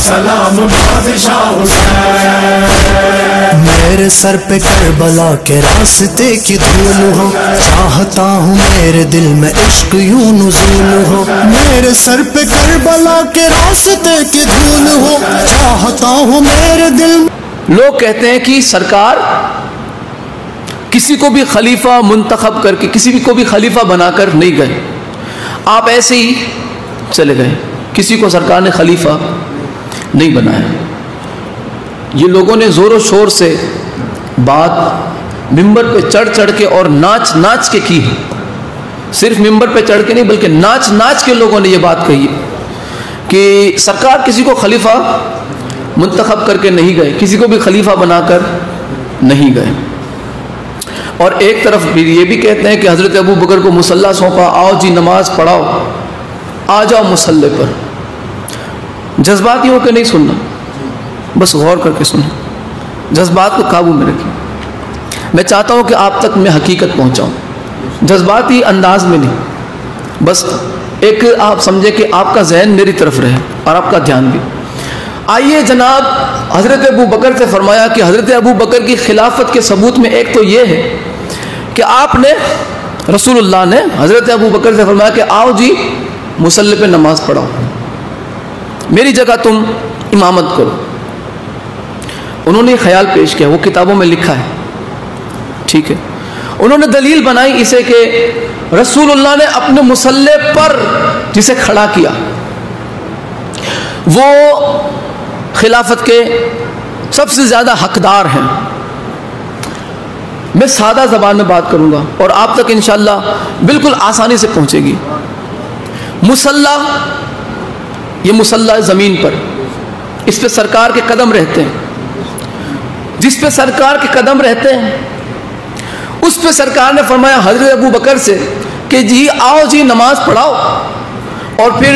सलाम बादशाह हुसैन। मेरे सर पे करबला के रास्ते की धूल हो, चाहता हूँ मेरे दिल में इश्क यूं नुज़ूल हो। मेरे सर पे करबला के रास्ते की धूल हो, चाहता हूँ मेरे दिल में। लोग कहते हैं कि सरकार किसी को भी खलीफा मुंतखब करके किसी को भी खलीफा बनाकर नहीं गए, आप ऐसे ही चले गए, किसी को सरकार ने खलीफा नहीं बनाया। ये लोगों ने ज़ोर शोर से बात मिंबर पे चढ़ चढ़ के और नाच नाच के की है। सिर्फ मिंबर पे चढ़ के नहीं बल्कि नाच नाच के लोगों ने ये बात कही है कि सरकार किसी को खलीफा मुंतखब करके नहीं गए, किसी को भी खलीफा बनाकर नहीं गए। और एक तरफ ये भी कहते हैं कि हज़रत अबू बकर को मुसल्ला सौंपा, आओ जी नमाज पढ़ाओ, आ जाओ मुसल्ले पर। जज्बाती होकर नहीं सुनना, बस गौर करके सुनो, जज्बात को काबू में रखिए। मैं चाहता हूँ कि आप तक मैं हकीकत पहुँचाऊँ, जज्बाती अंदाज में नहीं, बस एक आप समझे कि आपका जहन मेरी तरफ रहे और आपका ध्यान भी। आइए जनाब, हज़रत अबू बकर से फरमाया कि हज़रत अबू बकर की खिलाफत के सबूत में एक तो ये है कि आपने रसूलुल्लाह ने हज़रत अबू बकर से फरमाया कि आओ जी मुसल्ले पे नमाज पढ़ाओ, मेरी जगह तुम इमामत करो। उन्होंने ख्याल पेश किया, वो किताबों में लिखा है, ठीक है। उन्होंने दलील बनाई इसे कि रसूलुल्लाह ने अपने मुसल्ले पर जिसे खड़ा किया वो खिलाफत के सबसे ज़्यादा हकदार हैं। मैं सादा ज़बान में बात करूँगा और आप तक इंशाअल्लाह बिल्कुल आसानी से पहुँचेगी। मुसल्ला, ये मुसल्ला है ज़मीन पर, इस पे सरकार के कदम रहते हैं, जिस पे सरकार के कदम रहते हैं उस पे सरकार ने फरमाया हज़रत अबू बकर से कि जी आओ जी नमाज पढ़ाओ। और फिर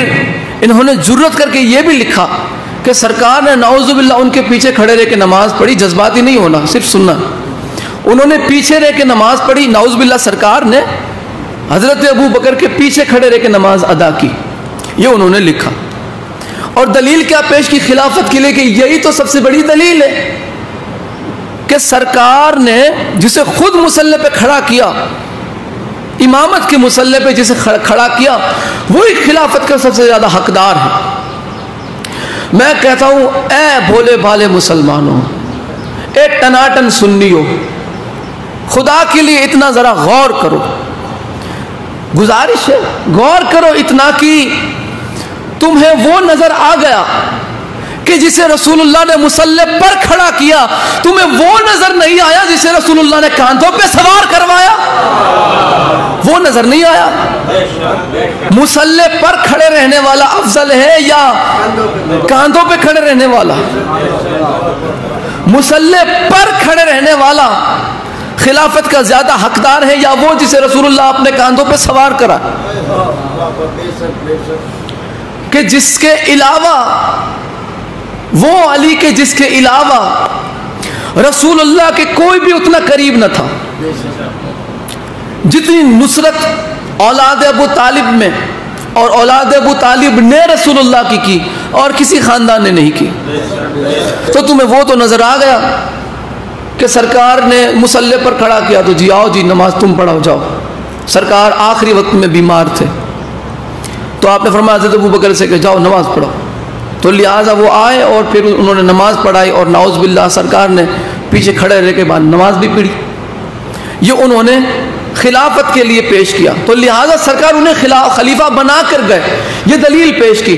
इन्होंने जुर्रत करके ये भी लिखा कि सरकार ने नाउज़ुबिल्लाह उनके पीछे खड़े रह के नमाज पढ़ी, जज्बाती नहीं होना, सिर्फ सुनना। उन्होंने पीछे रह के नमाज पढ़ी, नाउज़ुबिल्लाह सरकार ने हज़रत अबू बकर के पीछे खड़े रह के नमाज अदा की, ये उन्होंने लिखा। और दलील क्या पेश की खिलाफत के लिए कि यही तो सबसे बड़ी दलील है कि सरकार ने जिसे खुद मुसल्ले पे खड़ा किया, इमामत के मुसल्ले पे जिसे खड़ा किया, वही खिलाफत का सबसे ज़्यादा हकदार है। मैं कहता हूँ ए भोले भाले मुसलमानों, ए टनाटन सुन्नियों, खुदा के लिए इतना ज़रा गौर करो, गुजारिश है गौर करो इतना कि तुम्हें वो नज़र आ गया कि जिसे रसूलुल्लाह ने मुसल्ले पर खड़ा किया, तुम्हें वो नज़र नहीं आया जिसे रसूलुल्लाह ने कांधों पे सवार करवाया, वो नज़र नहीं आया। मुसल्ले पर खड़े रहने वाला अफजल है या कांधों पे खड़े रहने वाला? मुसल्ले पर खड़े रहने वाला खिलाफत का ज़्यादा हकदार है या वो जिसे रसूलुल्लाह अपने कांधों पे सवार करा? कि जिसके अलावा वो अली के जिसके अलावा रसूलुल्लाह के कोई भी उतना करीब न था। जितनी नुसरत औलाद अबू तालिब में और औलाद अबू तालिब ने रसूलुल्लाह की और किसी ख़ानदान ने नहीं की। तो तुम्हें वो तो नज़र आ गया कि सरकार ने मुसल्ले पर खड़ा किया तो जी आओ जी नमाज तुम पढ़ाओ जाओ। सरकार आखिरी वक्त में बीमार थे तो आपने फरमाया हज़रत अबू बकर से कि जाओ नमाज पढ़ो, तो लिहाजा वो आए और फिर उन्होंने नमाज पढ़ाई और नाउज़ बिल्लाह सरकार ने पीछे खड़े रह के बाद नमाज भी पढ़ी। ये उन्होंने खिलाफत के लिए पेश किया, तो लिहाजा सरकार उन्हें खलीफा बना कर गए, ये दलील पेश की।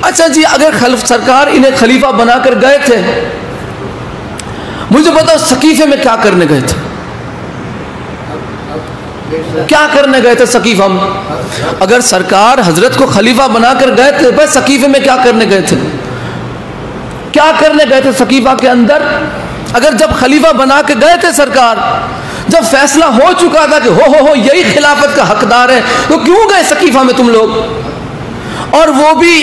अच्छा जी, अगर सरकार इन्हें खलीफा बना कर गए थे, मुझे बताओ सकीफे में क्या करने गए थे? क्या करने गए थे सकीफा में? अगर सरकार हजरत को खलीफा बनाकर गए थे, भाई सकीफे में क्या करने गए थे? क्या करने गए थे सकीफा के अंदर? अगर जब खलीफा बना के गए थे सरकार, जब फैसला हो चुका था कि हो यही खिलाफत का हकदार है, तो क्यों गए सकीफा में तुम लोग? और वो भी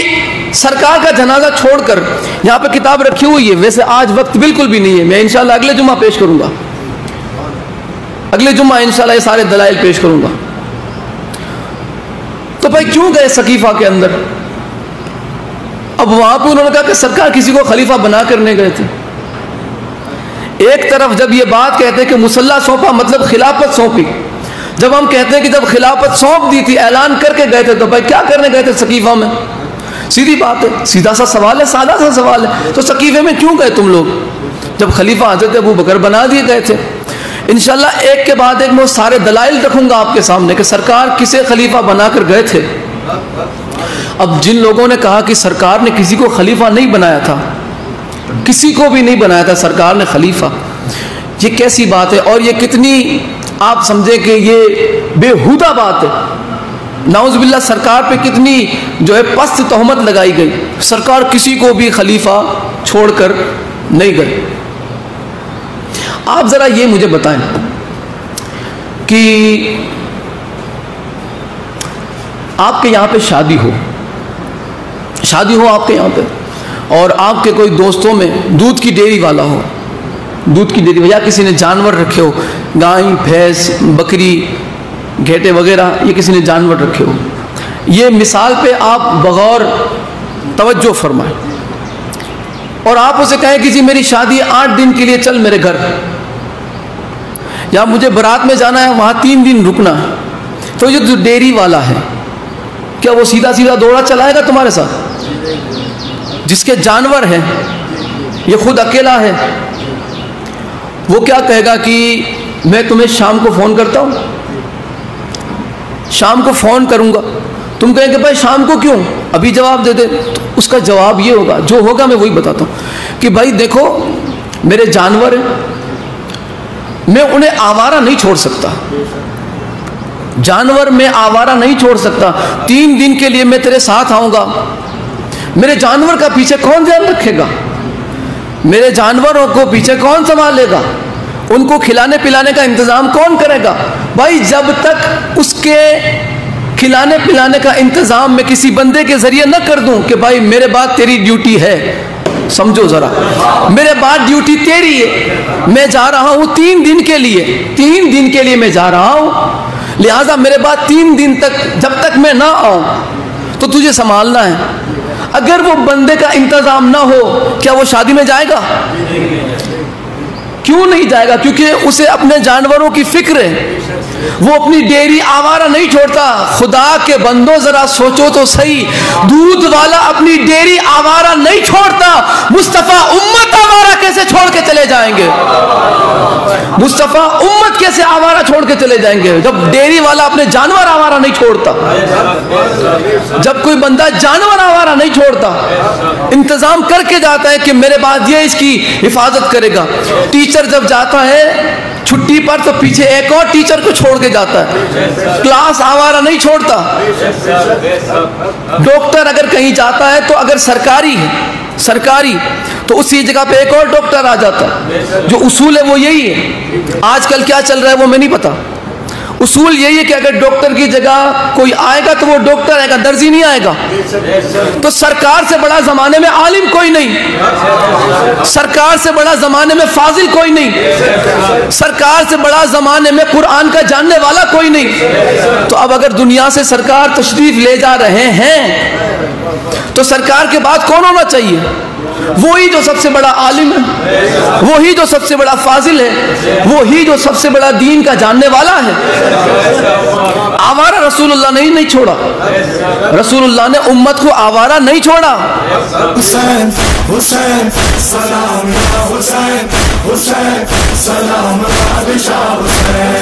सरकार का जनाजा छोड़कर। यहाँ पे किताब रखी हुई है, वैसे आज वक्त बिल्कुल भी नहीं है, मैं इंशाल्लाह अगले जुम्मा पेश करूंगा, अगले जुम्मा इंशाल्लाह ये सारे दलाइल पेश करूंगा। तो भाई क्यों गए सकीफा के अंदर? اب وہاں پہ انہوں نے کہا کہ سرکار کسی کو خلیفہ بنا کرنے گئے تھے. ایک طرف جب یہ بات کہتے ہیں کہ مسلح سونپا مطلب خلافت سونپی, جب ہم کہتے ہیں کہ جب خلافت سونپ دی تھی اعلان کر کے گئے تھے تو بھائی کیا کرنے گئے تھے سقیفہ میں؟ سیدھی بات ہے, سیدھا سا سوال ہے, سادہ سا سوال ہے. تو سقیفے میں کیوں گئے تم لوگ جب خلیفہ حضرت ابو بکر بنا دیے گئے تھے؟ انشاءاللہ ایک کے بعد ایک میں سارے دلائل رکھوں گا آپ کے سامنے کہ سرکار کسے خلیفہ بنا کر گئے تھے. اب جن لوگوں نے کہا کہ سرکار نے کسی کو خلیفہ نہیں بنایا تھا, کسی کو بھی نہیں بنایا تھا سرکار نے خلیفہ, یہ کیسی بات ہے اور یہ کتنی آپ سمجھیں کہ یہ بےہودہ بات ہے. نعوذ باللہ سرکار پہ کتنی جو ہے پست تہمت لگائی گئی. سرکار کسی کو بھی خلیفہ چھوڑ کر نہیں گئے. آپ ذرا یہ مجھے بتائیں کہ آپ کے یہاں پہ شادی ہو آپ کے یہاں پہ, اور آپ کے کوئی دوستوں میں دودھ کی ڈیری والا ہو, دودھ کی ڈیری یا کسی نے جانور رکھے ہو, گائے بھینس بکری گھیٹے وغیرہ, یہ کسی نے جانور رکھے ہو. یہ مثال پہ آپ بغور توجہ فرمائیں اور آپ اسے کہیں کہ جی میری شادی 8 دن کے لیے چل میرے گھر, یا مجھے برات میں جانا ہے وہاں 3 دن رکنا ہے. تو یہ جو ڈیری والا ہے کیا وہ سیدھا سیدھا دوڑا چلائے گا تمہارے ساتھ؟ جس کے جانور ہیں, یہ خود اکیلا ہے, وہ کیا کہے گا کہ میں تمہیں شام کو فون کرتا ہوں, شام کو فون کروں گا. تم کہیں کہ بھائی شام کو کیوں, ابھی جواب دے دے. تو اس کا جواب یہ ہوگا, جو ہوگا میں وہی بتاتا ہوں, کہ بھائی دیکھو میرے جانور ہیں, میں انہیں آوارہ نہیں چھوڑ سکتا, جانور میں آوارہ نہیں چھوڑ سکتا. 3 دن کے لیے میں تیرے ساتھ آؤں گا, میرے جانور کا پیچھے کون دھیان رکھے گا, میرے جانوروں کو پیچھے کون سنبھالے گا, ان کو کھلانے پلانے کا انتظام کون کرے گا؟ بھائی جب تک اس کے کھلانے پلانے کا انتظام میں کسی بندے کے ذریعے نہ کر دوں کہ بھائی میرے بعد تیری ڈیوٹی ہے, سمجھو ذرا, میرے بعد ڈیوٹی تیری ہے, میں جا رہا ہوں 3 دن کے لیے, 3 دن کے لیے میں جا رہا ہوں, لہٰذا میرے بعد 3 دن تک جب تک میں نہ آؤں تو تجھے سنبھالنا ہے. اگر وہ بندے کا انتظام نہ ہو کیا وہ شادی میں جائے گا؟ کیوں نہیں جائے گا؟ کیونکہ اسے اپنے جانوروں کی فکر ہے, وہ اپنی ڈیری آوارہ نہیں چھوڑتا. خدا کے بندوں ذرا سوچو تو صحیح, دودھ والا اپنی ڈیری آوارہ نہیں چھوڑتا, مصطفیٰ امت آوارہ کیسے چھوڑ کے چلے جائیں گے؟ مصطفیٰ امت کیسے آوارہ چھوڑ کے چلے جائیں گے جب ڈیری والا اپنے جانور آوارہ نہیں چھوڑتا؟ جب کوئی بندہ جانور آوارہ نہیں چھوڑتا, انتظام کر کے جاتا ہے کہ میرے بعد یہ اس کی حفاظت کرے گا. ٹیچر جب جاتا ہے چھٹی پر تو پیچھے ایک اور ٹیچر کو چھوڑ کے جاتا ہے, کلاس آوارہ نہیں چھوڑتا. ڈاکٹر اگر کہیں جاتا ہے تو اگر سرکاری تو اسی جگہ پہ ایک اور ڈاکٹر آ جاتا. جو اصول ہے وہ یہی ہے. آج کل کیا چل رہا ہے وہ میں نہیں پتا, اصول یہی ہے کہ اگر ڈاکٹر کی جگہ کوئی آئے گا تو وہ ڈاکٹر آئے گا, درزی نہیں آئے گا. تو سرکار سے بڑا زمانے میں عالم کوئی نہیں, سرکار سے بڑا زمانے میں فاضل کوئی نہیں, سرکار سے بڑا زمانے میں قرآن کا جاننے والا کوئی نہیں. تو اب اگر دنیا سے سرکار تشریف لے جا رہے ہیں تو سرکار کے بعد کون ہونا چاہیے؟ وہی جو سب سے بڑا عالم ہے, وہی جو سب سے بڑا فاضل ہے, وہی جو سب سے بڑا دین کا جاننے والا ہے. آوارہ رسول اللہ نے نہیں چھوڑا, رسول اللہ نے امت کو آوارہ نہیں چھوڑا. حسین حسین سلام یا حسین, حسین سلام بادشاہ حسین.